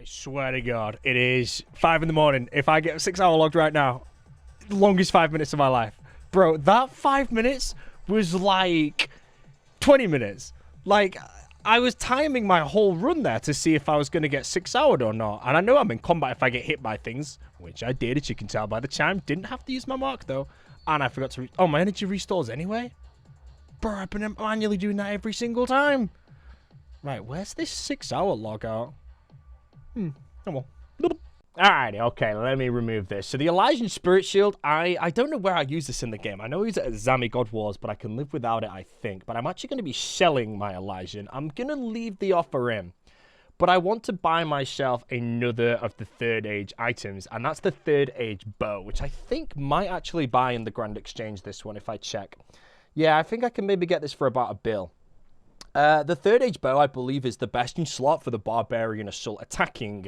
I swear to God, it is 5 in the morning. If I get a 6-hour logged right now, longest 5 minutes of my life. Bro, that 5 minutes was like 20 minutes. Like, I was timing my whole run there to see if I was going to get 6-houred or not. And I know I'm in combat if I get hit by things, which I did, as you can tell by the chime. Didn't have to use my mark, though. And I forgot to... Oh, my energy restores anyway? Bro, I've been manually doing that every single time. Right, where's this 6-hour log out? Oh well. Alrighty, okay, let me remove this. So the Elysian Spirit Shield, I don't know where I use this in the game. I know I use it at Zami God Wars, but I can live without it, I think. But I'm actually going to be selling my Elysian. I'm going to leave the offer in. But I want to buy myself another of the Third Age items, and that's the Third Age Bow, which I think might actually buy in the Grand Exchange, this one, if I check. Yeah, I think I can maybe get this for about £1. The Third Age Bow, I believe, is the best in slot for the Barbarian Assault attacking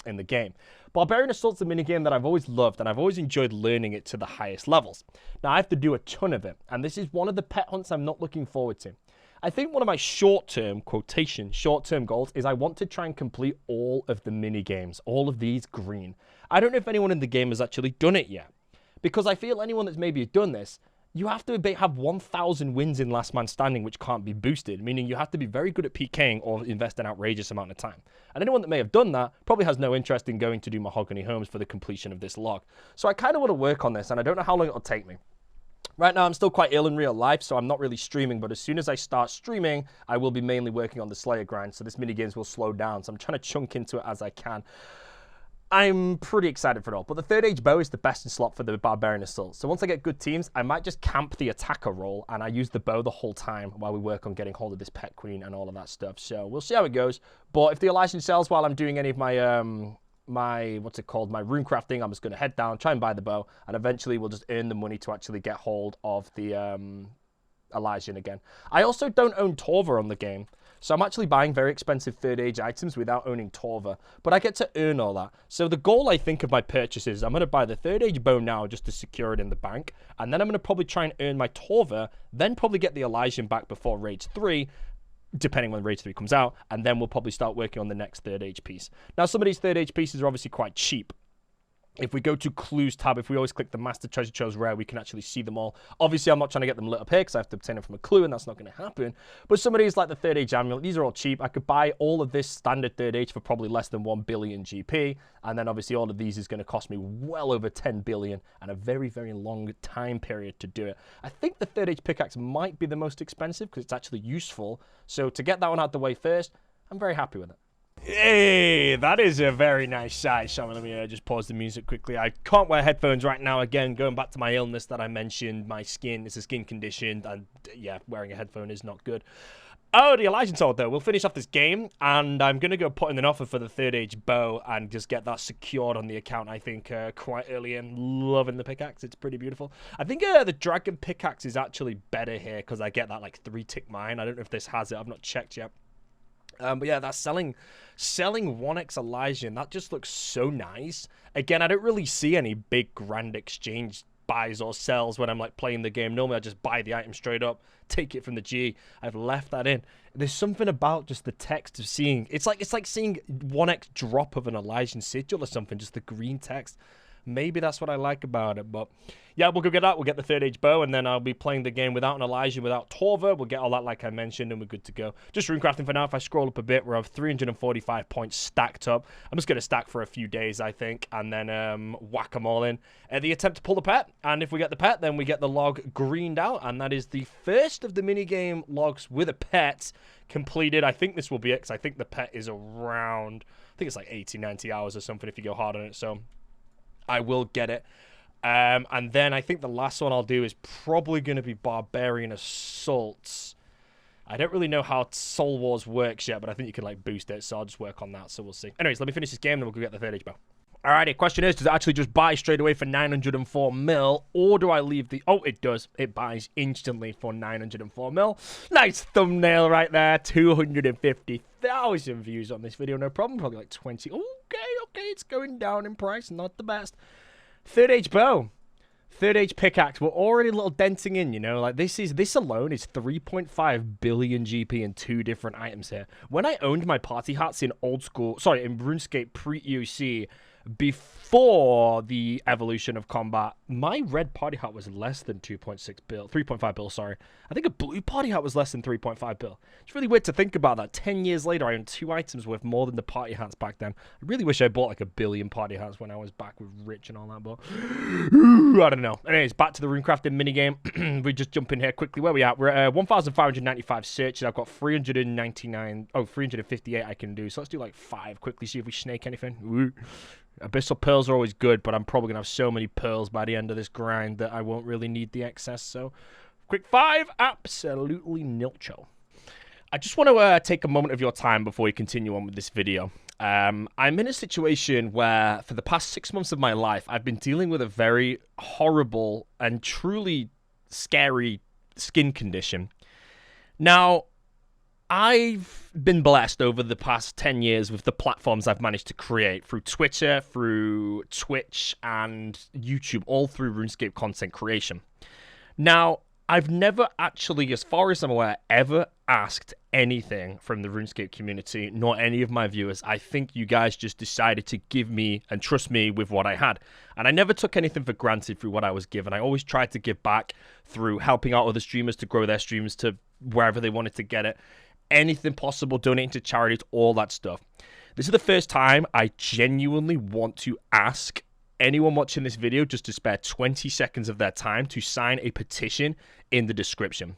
in the game. Barbarian Assault's a minigame that I've always loved, and I've always enjoyed learning it to the highest levels. Now, I have to do a ton of it, and this is one of the pet hunts I'm not looking forward to. I think one of my short-term, quotation, short-term goals is I want to try and complete all of the minigames, all of these green. I don't know if anyone in the game has actually done it yet, because I feel anyone that's maybe done this, you have to have 1,000 wins in Last Man Standing, which can't be boosted, meaning you have to be very good at PKing or invest an outrageous amount of time. And anyone that may have done that probably has no interest in going to do Mahogany Homes for the completion of this log. So I kind of want to work on this, and I don't know how long it'll take me. Right now, I'm still quite ill in real life, so I'm not really streaming, but as soon as I start streaming, I will be mainly working on the Slayer grind, so this minigames will slow down, so I'm trying to chunk into it as I can. I'm pretty excited for it all, but the Third Age Bow is the best in slot for the Barbarian Assault. So once I get good teams, I might just camp the attacker role, and I use the bow the whole time while we work on getting hold of this Pet Queen and all of that stuff. So we'll see how it goes. But if the Elysian sells while I'm doing any of my, my rune crafting, I'm just going to head down, try and buy the bow, and eventually we'll just earn the money to actually get hold of the Elysian again. I also don't own Torva on the game. So I'm actually buying very expensive Third Age items without owning Torva, but I get to earn all that. So the goal, I think, of my purchases, I'm going to buy the Third Age Bow now just to secure it in the bank, and then I'm going to probably try and earn my Torva, then probably get the Elysian back before Rage 3, depending when Rage 3 comes out, and then we'll probably start working on the next Third Age piece. Now, some of these Third Age pieces are obviously quite cheap. If we go to Clues tab, if we always click the Master Treasure Chose Rare, we can actually see them all. Obviously, I'm not trying to get them lit up here because I have to obtain it from a clue, and that's not going to happen. But some of these, like the Third Age Amulet, these are all cheap. I could buy all of this standard Third Age for probably less than 1 billion GP. And then, obviously, all of these is going to cost me well over 10 billion and a very, very long time period to do it. I think the Third Age Pickaxe might be the most expensive because it's actually useful. So to get that one out the way first, I'm very happy with it. Hey, that is a very nice sight. So let me just pause the music quickly. I can't wear headphones right now. Again, going back to my illness that I mentioned, my skin is a skin condition, and yeah, wearing a headphone is not good. Oh, the Elysian Sword, though. We'll finish off this game, and I'm going to go put in an offer for the Third Age Bow and just get that secured on the account, I think, quite early in. Loving the pickaxe. It's pretty beautiful. I think the Dragon Pickaxe is actually better here because I get that, like, 3-tick mine. I don't know if this has it. I've not checked yet. But yeah, that's selling 1x Elysian. That just looks so nice. Again, I don't really see any big Grand Exchange buys or sells when I'm like playing the game. Normally, I just buy the item straight up, take it from the G. I've left that in. There's something about just the text of seeing. It's like seeing 1x drop of an Elysian sigil or something. Just the green text. Maybe that's what I like about it, but yeah, we'll go get that. We'll get the Third Age Bow, and then I'll be playing the game without an Elysian, without Torva. We'll get all that like I mentioned, and we're good to go. Just runecrafting for now. If I scroll up a bit, we're 345 points stacked up. I'm just going to stack for a few days, I think, and then whack them all in. The attempt to pull the pet, and if we get the pet, then we get the log greened out, and that is the first of the minigame logs with a pet completed. I think this will be it, because I think the pet is around, I think it's like 80, 90 hours or something if you go hard on it, so I will get it. And then I think the last one I'll do is probably going to be Barbarian Assaults. I don't really know how Soul Wars works yet, but I think you can like boost it, so I'll just work on that, so we'll see. Anyways, let me finish this game, then we'll go get the Third Age Bow. Alrighty, question is, does it actually just buy straight away for 904 mil, or do I leave the... Oh, it does. It buys instantly for 904 mil. Nice thumbnail right there. 250,000 views on this video, no problem. Probably like 20. Okay, it's going down in price. Not the best. Third Age Bow. Third age pickaxe, we're already a little denting in, you know, like this alone is 3.5 billion GP in 2 different items here. When I owned my party hats in in RuneScape pre-EOC, before the evolution of combat, my red party hat was less than 3.5 bill, sorry. I think a blue party hat was less than 3.5 bill. It's really weird to think about that. 10 years later, I own 2 items worth more than the party hats back then. I really wish I bought like 1 billion party hats when I was back with Rich and all that, but I don't know. Anyways, back to the runecrafting minigame. We just jump in here quickly. Where we at? We're at 1,595 searches. I've got 358 I can do. So let's do like 5 quickly, see if we snake anything. Ooh. Abyssal pearls are always good, but I'm probably going to have so many pearls by the end of this grind that I won't really need the excess. So, quick 5, absolutely nilcho. I just want to take a moment of your time before we continue on with this video. I'm in a situation where, for the past 6 months of my life, I've been dealing with a very horrible and truly scary skin condition. Now, I've been blessed over the past 10 years with the platforms I've managed to create through Twitter, through Twitch, and YouTube, all through RuneScape content creation. Now, I've never actually, as far as I'm aware, ever asked anything from the RuneScape community, nor any of my viewers. I think you guys just decided to give me and trust me with what I had. And I never took anything for granted through what I was given. I always tried to give back through helping out other streamers to grow their streams to wherever they wanted to get it. Anything possible, donating to charities, all that stuff. This is the first time I genuinely want to ask anyone watching this video just to spare 20 seconds of their time to sign a petition in the description.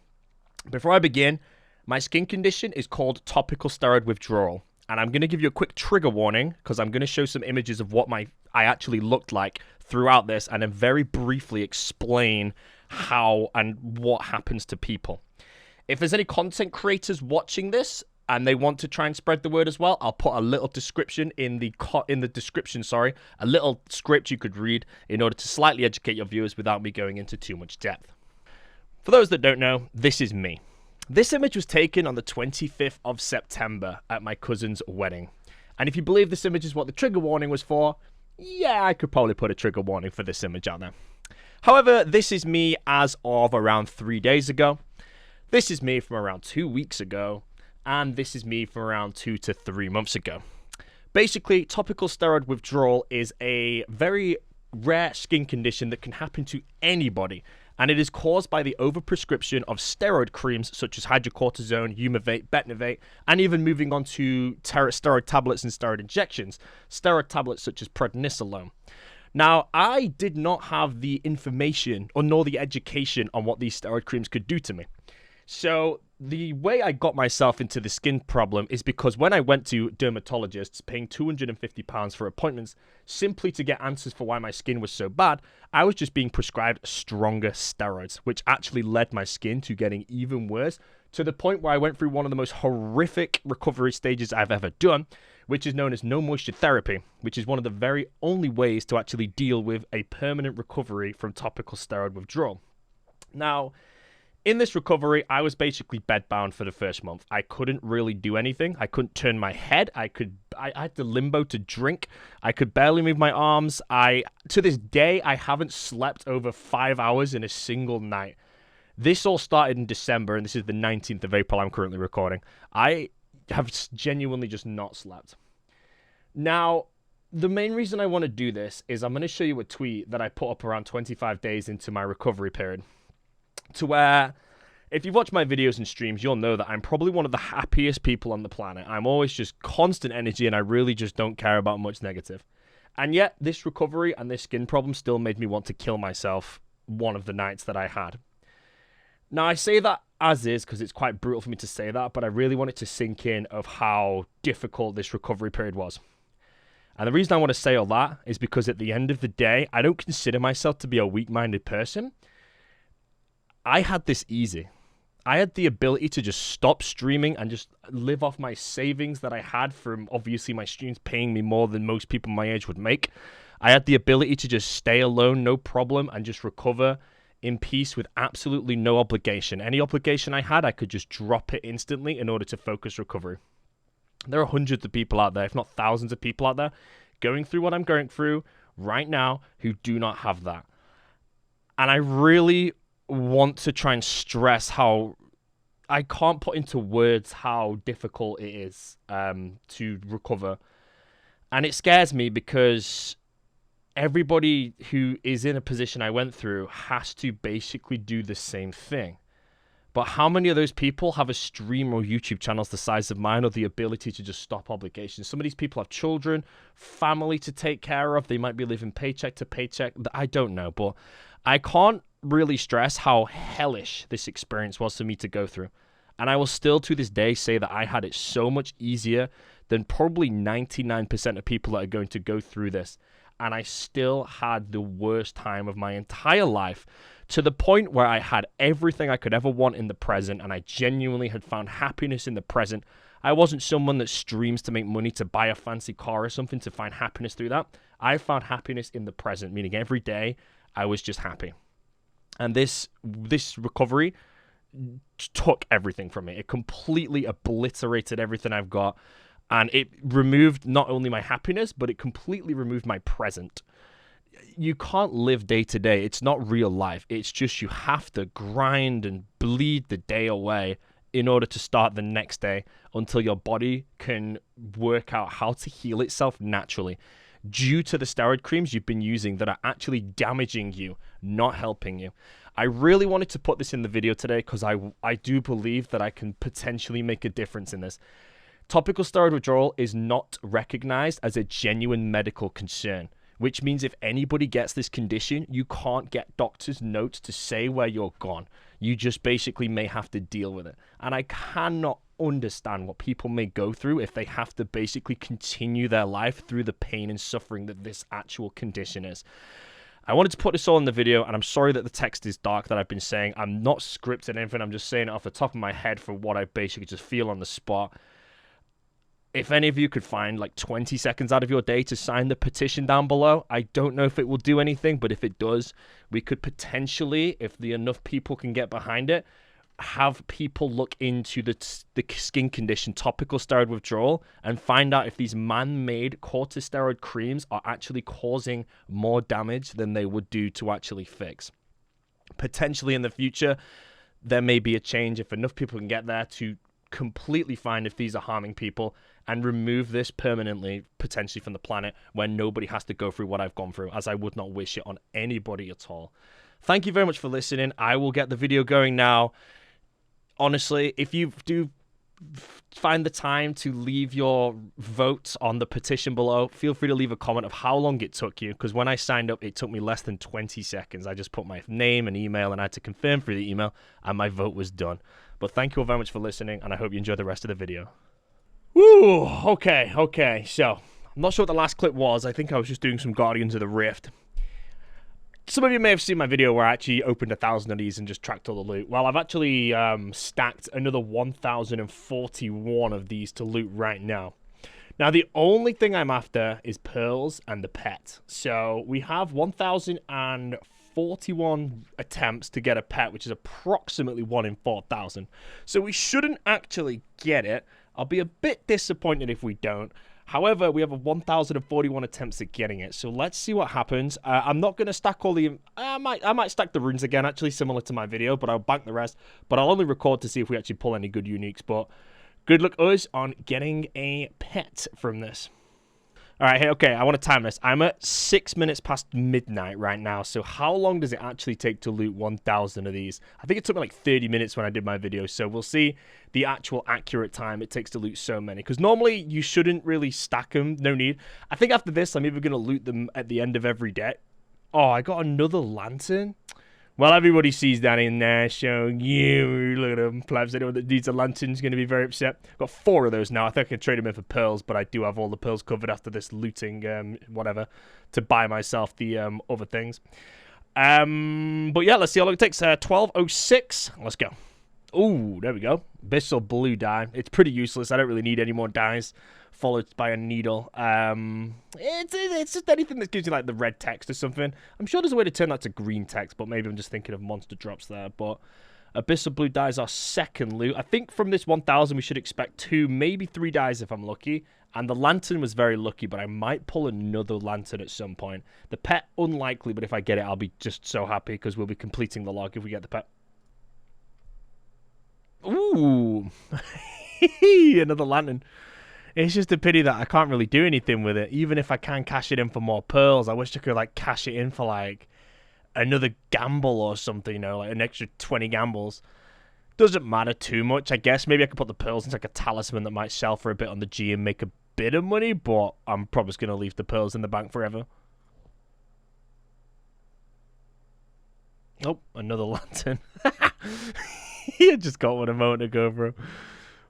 Before I begin, my skin condition is called Topical Steroid Withdrawal, and I'm going to give you a quick trigger warning because I'm going to show some images of what I actually looked like throughout this, and then very briefly explain how and what happens to people. If there's any content creators watching this and they want to try and spread the word as well, I'll put a little description in the description, a little script you could read in order to slightly educate your viewers without me going into too much depth. For those that don't know, this is me. This image was taken on the 25th of September at my cousin's wedding. And if you believe this image is what the trigger warning was for, yeah, I could probably put a trigger warning for this image out there. However, this is me as of around 3 days ago. This is me from around 2 weeks ago, and this is me from around 2 to 3 months ago. Basically, topical steroid withdrawal is a very rare skin condition that can happen to anybody, and it is caused by the overprescription of steroid creams such as Hydrocortisone, Eumovate, Betnovate, and even moving on to steroid tablets and steroid injections, steroid tablets such as prednisolone. Now, I did not have the information or nor the education on what these steroid creams could do to me. So the way I got myself into the skin problem is because when I went to dermatologists paying £250 for appointments simply to get answers for why my skin was so bad, I was just being prescribed stronger steroids, which actually led my skin to getting even worse to the point where I went through one of the most horrific recovery stages I've ever done, which is known as no moisture therapy, which is one of the very only ways to actually deal with a permanent recovery from topical steroid withdrawal. Now, in this recovery, I was basically bedbound for the first month. I couldn't really do anything. I couldn't turn my head. I had to limbo to drink. I could barely move my arms. To this day, I haven't slept over 5 hours in a single night. This all started in December, and this is the 19th of April I'm currently recording. I have genuinely just not slept. Now, the main reason I want to do this is I'm going to show you a tweet that I put up around 25 days into my recovery period. To where, if you've watched my videos and streams, you'll know that I'm probably one of the happiest people on the planet. I'm always just constant energy, and I really just don't care about much negative. And yet, this recovery and this skin problem still made me want to kill myself one of the nights that I had. Now, I say that as is because it's quite brutal for me to say that, but I really want it to sink in of how difficult this recovery period was. And the reason I want to say all that is because at the end of the day, I don't consider myself to be a weak-minded person. I had this easy. I had the ability to just stop streaming and just live off my savings that I had from obviously my streams paying me more than most people my age would make. I had the ability to just stay alone, no problem, and just recover in peace with absolutely no obligation. Any obligation I had, I could just drop it instantly in order to focus recovery. There are hundreds of people out there, if not thousands of people out there, going through what I'm going through right now who do not have that. And I really want to try and stress how I can't put into words how difficult it is to recover. And it scares me because everybody who is in a position I went through has to basically do the same thing. But how many of those people have a stream or YouTube channels the size of mine or the ability to just stop obligations? Some of these people have children, family to take care of. They might be living paycheck to paycheck. I don't know, but I can't really stress how hellish this experience was for me to go through. And I will still to this day say that I had it so much easier than probably 99% of people that are going to go through this. And I still had the worst time of my entire life, to the point where I had everything I could ever want in the present, and I genuinely had found happiness in the present. I wasn't someone that streams to make money to buy a fancy car or something to find happiness through that. I found happiness in the present, meaning every day I was just happy. And this recovery took everything from me. It completely obliterated everything I've got. And it removed not only my happiness, but it completely removed my present. You can't live day to day. It's not real life. It's just you have to grind and bleed the day away in order to start the next day until your body can work out how to heal itself naturally due to the steroid creams you've been using that are actually damaging you, not helping you. I really wanted to put this in the video today because I do believe that I can potentially make a difference in this. Topical steroid withdrawal is not recognized as a genuine medical concern, which means if anybody gets this condition, you can't get doctor's notes to say where you're gone. You just basically may have to deal with it. And I cannot understand what people may go through if they have to basically continue their life through the pain and suffering that this actual condition is. I wanted to put this all in the video, and I'm sorry that the text is dark that I've been saying. I'm not scripting anything. I'm just saying it off the top of my head for what I basically just feel on the spot. If any of you could find like 20 seconds out of your day to sign the petition down below, I don't know if it will do anything, but if it does, we could potentially, if enough people can get behind it, have people look into the skin condition topical steroid withdrawal and find out if these man-made cortisteroid creams are actually causing more damage than they would do to actually fix. Potentially in the future, there may be a change if enough people can get there to completely find if these are harming people and remove this permanently, potentially from the planet, where nobody has to go through what I've gone through, as I would not wish it on anybody at all. Thank you very much for listening. I will get the video going now. Honestly, if you do find the time to leave your vote on the petition below, feel free to leave a comment of how long it took you, because when I signed up, it took me less than 20 seconds. I just put my name and email, and I had to confirm through the email, and my vote was done. But thank you all very much for listening, and I hope you enjoy the rest of the video. Woo! Okay. So, I'm not sure what the last clip was. I think I was just doing some Guardians of the Rift. Some of you may have seen my video where I actually opened 1,000 of these and just tracked all the loot. Well, I've actually stacked another 1,041 of these to loot right now. Now, the only thing I'm after is pearls and the pet. So, we have 1,041 attempts to get a pet, which is approximately 1 in 4,000. So, we shouldn't actually get it. I'll be a bit disappointed if we don't. However, we have 1,041 attempts at getting it, so let's see what happens. I'm not going to stack all the... I might stack the runes again, actually, similar to my video, but I'll bank the rest. But I'll only record to see if we actually pull any good uniques. But good luck us on getting a pet from this. All right, hey, okay, I want to time this. I'm at 6 minutes past midnight right now, so how long does it actually take to loot 1,000 of these? I think it took me like 30 minutes when I did my video, so we'll see the actual accurate time it takes to loot so many, because normally you shouldn't really stack them, no need. I think after this, I'm either going to loot them at the end of every day. Oh, I got another lantern? Well, everybody sees that in there, showing you, look at them, plebs. Anyone that needs a lantern is going to be very upset. Got 4 of those now. I think I can trade them in for pearls, but I do have all the pearls covered after this looting, whatever, to buy myself the other things. But yeah, let's see how long it takes. 12:06. Let's go. Ooh, there we go. Abyssal blue dye. It's pretty useless. I don't really need any more dyes. Followed by a needle. It's just anything that gives you like the red text or something. I'm sure there's a way to turn that to green text, but maybe I'm just thinking of monster drops there. But Abyssal Blue dye is our second loot. I think from this 1,000 we should expect 2, maybe 3 dyes if I'm lucky. And the lantern was very lucky, but I might pull another lantern at some point. The pet, unlikely, but if I get it, I'll be just so happy because we'll be completing the log if we get the pet. Ooh. Another lantern. It's just a pity that I can't really do anything with it. Even if I can cash it in for more pearls, I wish I could, like, cash it in for, like, another gamble or something, you know, like an extra 20 gambles. Doesn't matter too much, I guess. Maybe I could put the pearls into, like, a talisman that might sell for a bit on the G and make a bit of money, but I'm probably just going to leave the pearls in the bank forever. Oh, another lantern. I just got one a moment ago, bro.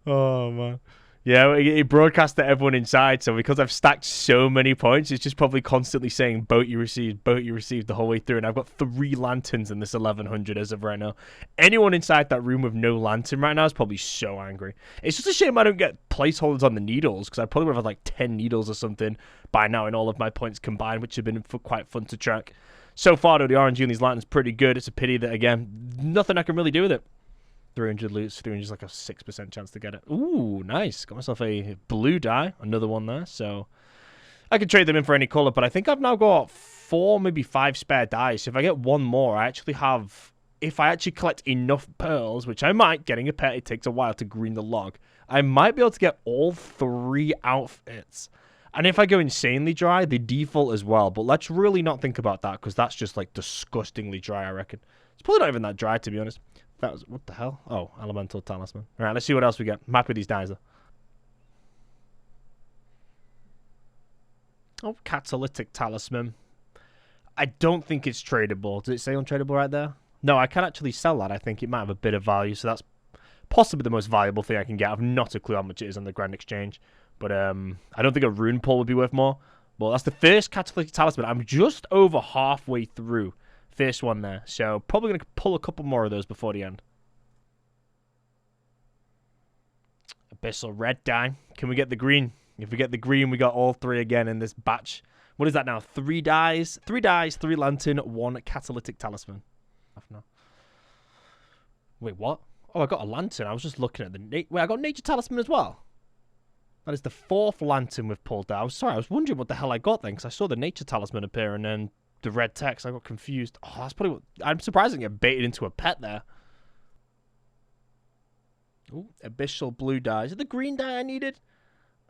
Oh, man. Yeah, it broadcast to everyone inside, so because I've stacked so many points, it's just probably constantly saying, boat you received the whole way through, and I've got 3 lanterns in this 1100 as of right now. Anyone inside that room with no lantern right now is probably so angry. It's just a shame I don't get placeholders on the needles, because I probably would have had like 10 needles or something by now in all of my points combined, which have been quite fun to track. So far, though, the RNG on these lanterns pretty good. It's a pity that, again, nothing I can really do with it. 300 loots, 300 is like a 6% chance to get it. Ooh, nice. Got myself a blue dye, another one there. So I could trade them in for any color, but I think I've now got 4, maybe 5 spare dyes. So if I get one more, I actually have, if I actually collect enough pearls, which I might, getting a pet, it takes a while to green the log, I might be able to get all 3 outfits. And if I go insanely dry, the default as well. But let's really not think about that, because that's just like disgustingly dry, I reckon. It's probably not even that dry, to be honest. That was, what the hell? Oh, elemental talisman. All right, let's see what else we get. I'm happy with these dyes, though. Oh, catalytic talisman. I don't think it's tradable. Does it say untradeable right there? No, I can actually sell that. I think it might have a bit of value, so that's possibly the most valuable thing I can get. I've not a clue how much it is on the Grand Exchange, but I don't think a rune pull would be worth more. Well, that's the first catalytic talisman. I'm just over halfway through. First one there, so probably going to pull a couple more of those before the end. Abyssal red dye. Can we get the green? If we get the green, we got all 3 again in this batch. What is that now? 3 dyes, 3 lantern, 1 catalytic talisman. Wait, what? Oh, I got a lantern. I was just looking at the... Wait, I got nature talisman as well. That is the 4th lantern we've pulled out. Sorry, I was wondering what the hell I got then, because I saw the nature talisman appear and then the red text. I got confused. Oh, that's probably what... I'm surprised I get baited into a pet there. Ooh, abyssal blue dye. Is it the green dye I needed?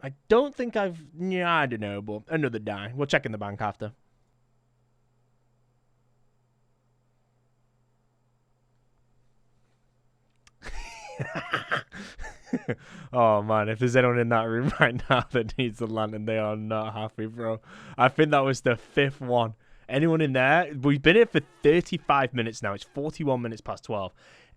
I don't think I've... Yeah, I don't know, but another dye. We'll check in the bank after. Oh, man, if there's anyone in that room right now that needs a lantern, they are not happy, bro. I think that was the 5th one. Anyone in there? We've been here for 35 minutes now. It's 41 minutes past 12.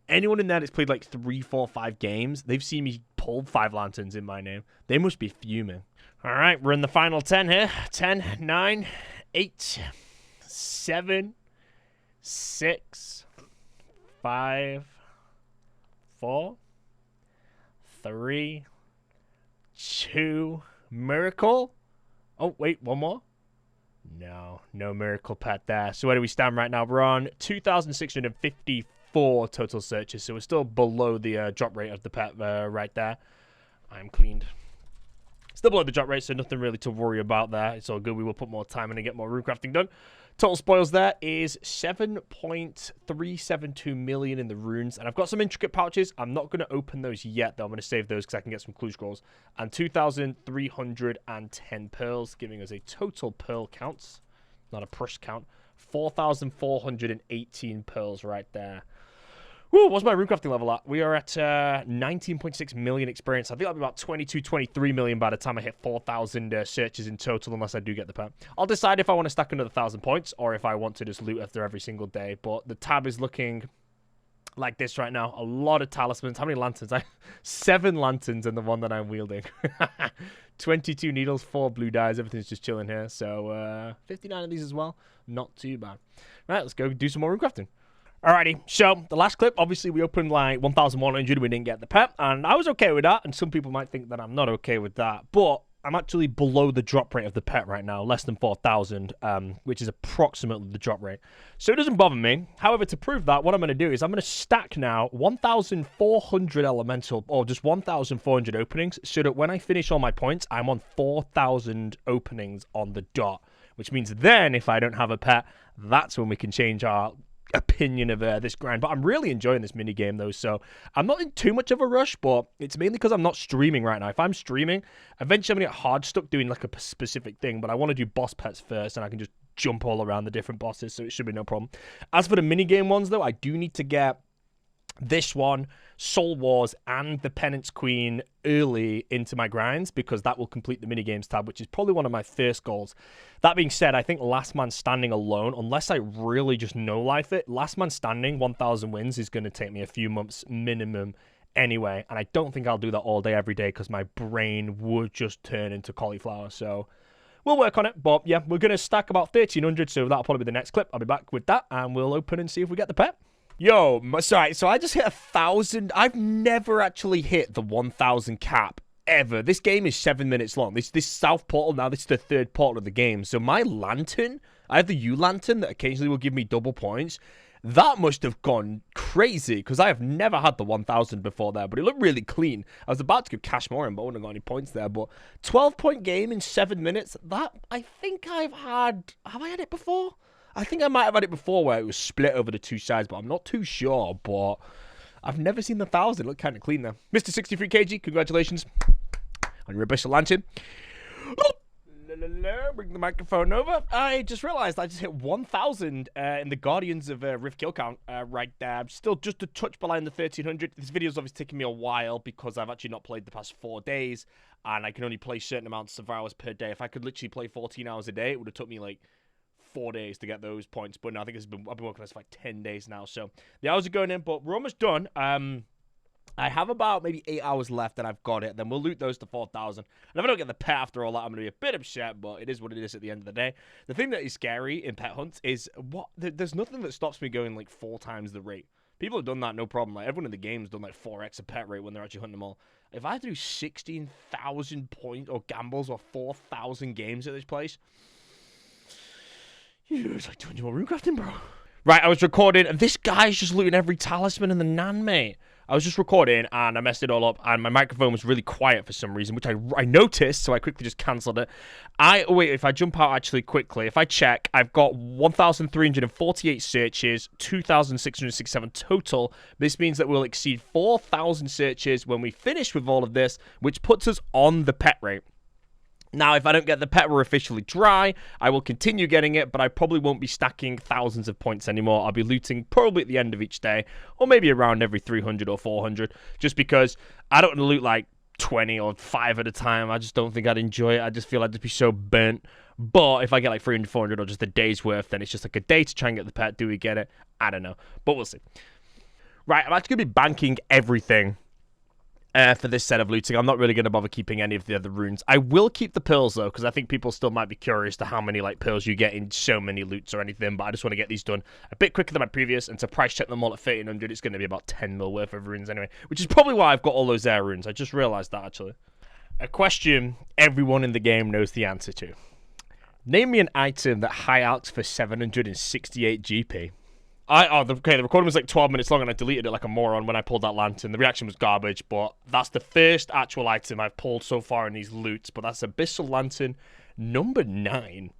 Anyone in there that's played like 3, 4, 5 games, they've seen me pull 5 lanterns in my name. They must be fuming. All right, we're in the final 10 here. 10, 9, 8, 7, 6, 5, 4, 3, 2, miracle. Oh, wait, one more. No miracle pet there. So where do we stand right now? We're on 2,654 total searches, so we're still below the drop rate of the pet right there. I'm cleaned. Still below the drop rate, so nothing really to worry about there. It's all good. We will put more time in and get more rune crafting done. Total spoils there is 7.372 million in the runes. And I've got some intricate pouches. I'm not going to open those yet, though. I'm going to save those because I can get some clue scrolls. And 2,310 pearls, giving us a total pearl count. Not a push count. 4,418 pearls right there. Woo, what's my rune crafting level at? We are at 19.6 million experience. I think that'll be about 22, 23 million by the time I hit 4,000 searches in total, unless I do get the pet. I'll decide if I want to stack another 1,000 points or if I want to just loot after every single day. But the tab is looking like this right now. A lot of talismans. How many lanterns? 7 lanterns in the one that I'm wielding. 22 needles, 4 blue dyes. Everything's just chilling here. So 59 of these as well. Not too bad. Right, let's go do some more rune crafting. Alrighty, so the last clip, obviously we opened like 1,100 and we didn't get the pet, and I was okay with that, and some people might think that I'm not okay with that, but I'm actually below the drop rate of the pet right now, less than 4,000, which is approximately the drop rate. So it doesn't bother me. However, to prove that, what I'm going to do is I'm going to stack now 1,400 elemental, or just 1,400 openings, so that when I finish all my points, I'm on 4,000 openings on the dot. Which means then, if I don't have a pet, that's when we can change our opinion of this grind. But I'm really enjoying this mini game though, so I'm not in too much of a rush, but it's mainly because I'm not streaming right now. If I'm streaming, eventually I'm gonna get hard stuck doing like a specific thing, but I want to do boss pets first, and I can just jump all around the different bosses, so it should be no problem. As for the mini game ones though, I do need to get this one, Soul Wars, and the Penance Queen early into my grinds, because that will complete the minigames tab, which is probably one of my first goals. That being said, I think Last Man Standing alone, unless I really just no-life it, Last Man Standing, 1,000 wins, is going to take me a few months minimum anyway, and I don't think I'll do that all day, every day, because my brain would just turn into cauliflower, so we'll work on it. But yeah, we're going to stack about 1,300, so that'll probably be the next clip. I'll be back with that, and we'll open and see if we get the pet. Yo, sorry, so I just hit 1,000. I've never actually hit the 1,000 cap, ever. This game is 7 minutes long. This South Portal, now this is the third portal of the game. So my lantern, I have the U-Lantern that occasionally will give me double points. That must have gone crazy, because I have never had the 1,000 before there, but it looked really clean. I was about to give cash more in, but I wouldn't have got any points there. But 12-point game in 7 minutes, that, I think I've had, have I had it before? I think I might have had it before where it was split over the two sides, but I'm not too sure. But I've never seen the 1,000. It looked kind of clean there. Mr. 63kg, congratulations on your Abyssal Lantern. Bring the microphone over. I just realized I just hit 1,000 in the Guardians of Rift kill count right there. I'm still just a touch behind the 1,300. This video's obviously taking me a while because I've actually not played the past 4 days, and I can only play certain amounts of hours per day. If I could literally play 14 hours a day, it would have took me like 4 days to get those points, but no, I think I've been working on this for like 10 days now, so the hours are going in, but we're almost done. I have about maybe 8 hours left, and I've got it. Then we'll loot those to 4,000. And if I don't get the pet after all that, I'm going to be a bit upset, but it is what it is at the end of the day. The thing that is scary in pet hunts is there's nothing that stops me going like 4 times the rate. People have done that, no problem. Like, everyone in the game's done like 4x a pet rate when they're actually hunting them all. If I do 16,000 points or gambles or 4,000 games at this place, it's like 200 more rune crafting, bro. Right, I was recording, and this guy's just looting every talisman in the Nan, mate. I was just recording, and I messed it all up, and my microphone was really quiet for some reason, which I noticed, so I quickly just cancelled it. Wait, if I jump out actually quickly, if I check, I've got 1,348 searches, 2,667 total. This means that we'll exceed 4,000 searches when we finish with all of this, which puts us on the pet rate. Now, if I don't get the pet, we're officially dry. I will continue getting it, but I probably won't be stacking thousands of points anymore. I'll be looting probably at the end of each day, or maybe around every 300 or 400, just because I don't want to loot like 20 or 5 at a time. I just don't think I'd enjoy it. I just feel I'd just be so burnt. But if I get like 300, 400, or just a day's worth, then it's just like a day to try and get the pet. Do we get it? I don't know, but we'll see. Right, I'm actually going to be banking everything for this set of looting. I'm not really going to bother keeping any of the other runes. I will keep the pearls, though, because I think people still might be curious to how many like pearls you get in so many loots or anything, but I just want to get these done a bit quicker than my previous, and to price check them all at 1,300, it's going to be about 10 mil worth of runes anyway, which is probably why I've got all those air runes. I just realized that, actually. A question everyone in the game knows the answer to. Name me an item that high alts for 768 GP. The recording was like 12 minutes long, and I deleted it like a moron when I pulled that lantern. The reaction was garbage, but that's the first actual item I've pulled so far in these loots. But that's Abyssal Lantern number 9.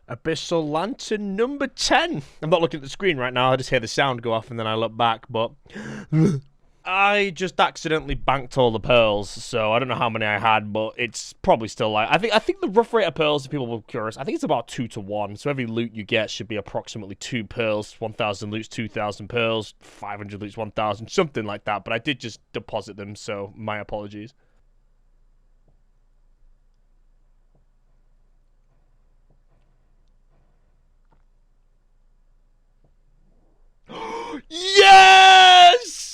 Abyssal Lantern number 10. I'm not looking at the screen right now. I just hear the sound go off, and then I look back, but I just accidentally banked all the pearls, so I don't know how many I had, but it's probably still like, I think the rough rate of pearls, if people were curious, I think it's about 2 to 1. So every loot you get should be approximately 2 pearls. 1,000 loots, 2,000 pearls. 500 loots, 1,000, something like that. But I did just deposit them, so my apologies. Yes!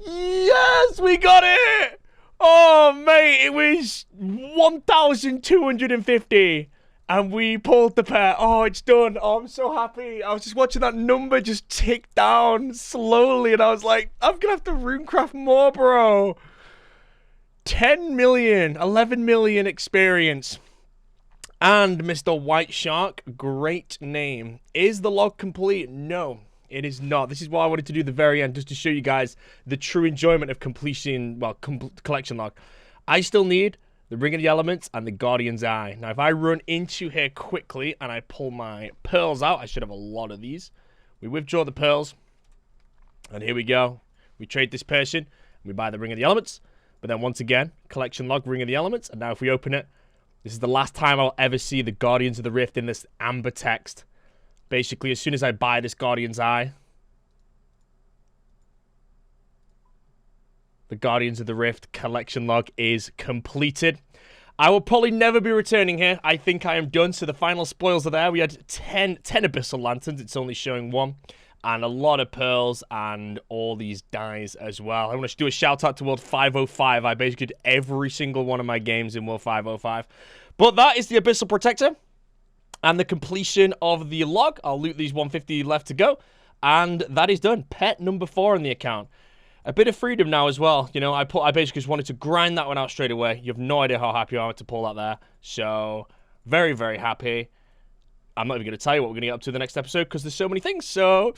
Yes, we got it! Oh, mate, it was 1,250. And we pulled the pet. Oh, it's done. Oh, I'm so happy. I was just watching that number just tick down slowly, and I was like, I'm gonna have to runecraft more, bro. 10 million, 11 million experience. And Mr. White Shark, great name. Is the log complete? No, it is not. This is why I wanted to do the very end, just to show you guys the true enjoyment of completion, well, collection log. I still need the Ring of the Elements and the Guardian's Eye. Now, if I run into here quickly and I pull my pearls out, I should have a lot of these. We withdraw the pearls, and here we go. We trade this person, and we buy the Ring of the Elements. But then once again, collection log, Ring of the Elements. And now if we open it, this is the last time I'll ever see the Guardians of the Rift in this amber text. Basically, as soon as I buy this Guardian's Eye, the Guardians of the Rift collection log is completed. I will probably never be returning here. I think I am done. So the final spoils are there. We had 10 Abyssal Lanterns. It's only showing 1. And a lot of pearls and all these dies as well. I want to do a shout out to World 505. I basically did every single one of my games in World 505. But that is the Abyssal Protector and the completion of the log. I'll loot these 150 left to go. And that is done. Pet number 4 on the account. A bit of freedom now as well. You know, I basically just wanted to grind that one out straight away. You have no idea how happy I am to pull that there. So, very, very happy. I'm not even going to tell you what we're going to get up to the next episode because there's so many things. So,